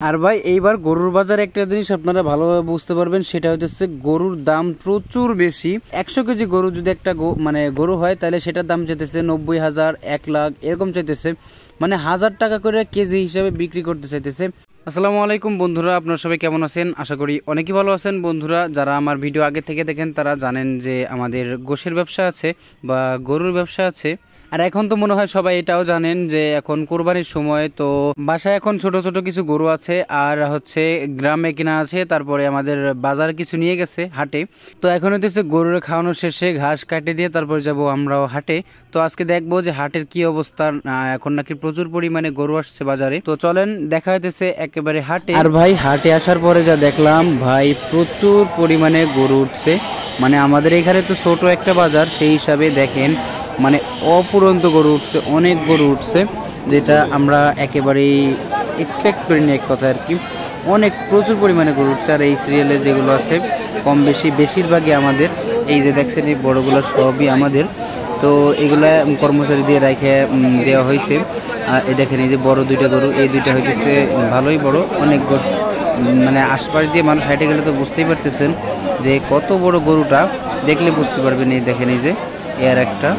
আর ভাই এইবার গরুর বাজারে একটা জিনিস আপনারা ভালোভাবে বুঝতে পারবেন, সেটা হচ্ছে গরুর দাম প্রচুর বেশি। 100 কেজি গরু যদি একটা গরু হয়, তাহলে সেটার দাম চাইতেছে 90,000, 1 লাখ এরকম চাইতেছে, মানে 1000 টাকা করে কেজি হিসাবে বিক্রি করতে চাইতেছে। আসসালামু আলাইকুম বন্ধুরা, আপনারা সবাই কেমন আছেন? আশা করি অনেকই ভালো আছেন। বন্ধুরা, যারা আমার ভিডিও আগে থেকে দেখেন তারা জানেন যে আমাদের গোশের ব্যবসা আছে বা গরুর ব্যবসা আছে। আর এখন তো মনে হয় সবাই এটাও জানেন যে এখন কোরবানির সময়, তো বাসায় এখন ছোট ছোট কিছু গরু আছে আর হচ্ছে গ্রামে কিনা আছে, তারপরে আমাদের বাজার কিছু নিয়ে গেছে হাটে। তো এখন হচ্ছে গরুর খাওয়ানোর শেষে ঘাস কাটে দিয়ে তারপর যাব আমরাও হাটে। তো আজকে দেখবো যে হাটের কি অবস্থা। এখন নাকি প্রচুর পরিমাণে গরু আসছে বাজারে, তো চলেন দেখা হইতেছে একেবারে হাটে। আর ভাই হাটে আসার পরে যা দেখলাম, ভাই প্রচুর পরিমাণে গরু উঠছে। মানে আমাদের এখানে তো ছোট একটা বাজার, সেই হিসাবে দেখেন মানে অপুরন্ত গরু উঠছে, অনেক গরু উঠছে, যেটা আমরা একেবারেই এক্সপেক্ট করিনি এক কথা আর কি। অনেক প্রচুর পরিমাণে গরু উঠছে। আর এই সিরিয়ালে যেগুলো আছে কম বেশি বেশিরভাগই আমাদের। এই যে দেখছেন এই বড়গুলো সবই আমাদের। তো এগুলা কর্মচারী দিয়ে রেখে দেওয়া হয়েছে। আর এই দেখেন এই যে বড় দুইটা গরু, এই দুইটা হইতেছে ভালোই বড়, অনেক গরু। মানে আশপাশ দিয়ে মানুষ হাইটে গেলে তো বুঝতেই পারতেছেন যে কত বড় গরুটা, দেখলে বুঝতে পারবেন। এই দেখেন এই যে এর একটা,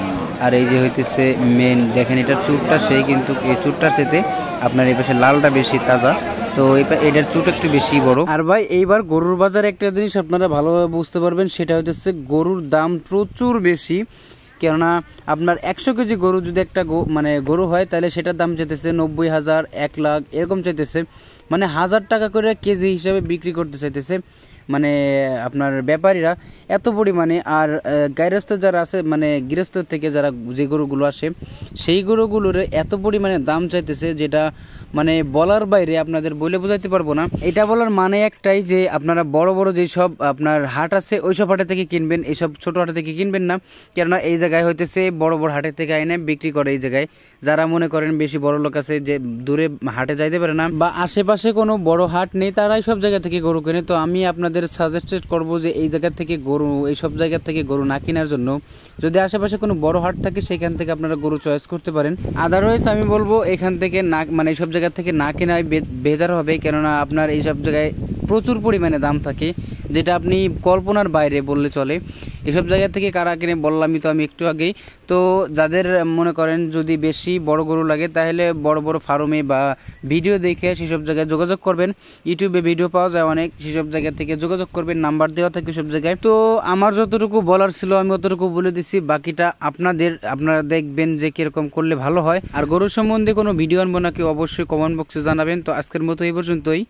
আর এই যে হইতেছে মেন, দেখেন এটার চুটটা সেই, কিন্তু এই চুটটার সাথে আপনার এই পাশে লালটা বেশি তাজা, তো এটার চুট একটু বেশি বড়। আর ভাই এইবার গরুর বাজারে একটা জিনিস আপনারা ভালোভাবে বুঝতে পারবেন, সেটা হচ্ছে গরুর দাম প্রচুর বেশি। কেননা আপনার 100 কেজি গরু যদি একটা গরু হয়, তাহলে সেটার দাম চাইতেছে 90,000, 1 লাখ এরকম চাইতেছে, মানে 1000 টাকা করে কেজি হিসাবে বিক্রি করতে চাইতেছে মানে আপনার ব্যাপারীরা এত পরিমাণে। আর গাইরস্থ যারা আছে, মানে গৃহস্থ থেকে যারা যে গরুগুলো আসে, সেই গরুগুলোর এত পরিমাণে দাম চাইতেছে, যেটা মানে বলার বাইরে, আপনাদের বলে বোঝাইতে পারবো না। এটা বলার মানে একটাই, যে আপনারা বড় বড় যেসব আপনার হাট আছে ওইসব হাটে থেকে কিনবেন, এইসব ছোট হাটে থেকে কিনবেন না। কেননা এই জায়গায় হইতেছে বড় বড় হাটের থেকে আইনে বিক্রি করে। এই জায়গায় যারা মনে করেন বেশি বড় লোক আছে, যে দূরে হাটে যাইতে পারে না বা আশেপাশে কোনো বড় হাট নেই, তারাই সব জায়গা থেকে গরু কেনে। তো আমি আপনাদের সাজেস্টেড করব যে এই জায়গা থেকে গরু, এইসব জায়গা থেকে গরু না কেনার জন্য। যদি আশেপাশে কোনো বড় হাট থাকে, সেখান থেকে আপনারা গরু চয়েস করতে পারেন। আদারওয়াইজ আমি বলবো এখান থেকে না, মানে এইসব জায়গা থেকে না কেনাই বেটার হবে। কেননা আপনার এইসব জায়গায় প্রচুর পরিমাণে দাম থাকে, যেটা আপনি কল্পনার বাইরে বললে চলে। এসব জায়গা থেকে কারা কিনে বললামই তো আমি একটু আগেই। তো যাদের মনে করেন যদি বেশি বড় গরু লাগে, তাহলে বড় বড় ফার্মে বা ভিডিও দেখে সেসব জায়গায় যোগাযোগ করবেন। ইউটিউবে ভিডিও পাওয়া যায় অনেক, সেসব জায়গা থেকে যোগাযোগ করবেন, নাম্বার দেওয়া থাকে সব জায়গায়। তো আমার যতটুকু বলার ছিল আমি অতটুকু বলে দিচ্ছি, বাকিটা আপনারা দেখবেন যে কিরকম করলে ভালো হয়। আর গরু সম্বন্ধে কোনো ভিডিও আনবো নাকি অবশ্যই কমেন্ট বক্সে জানাবেন। তো আজকের মতো এই পর্যন্তই।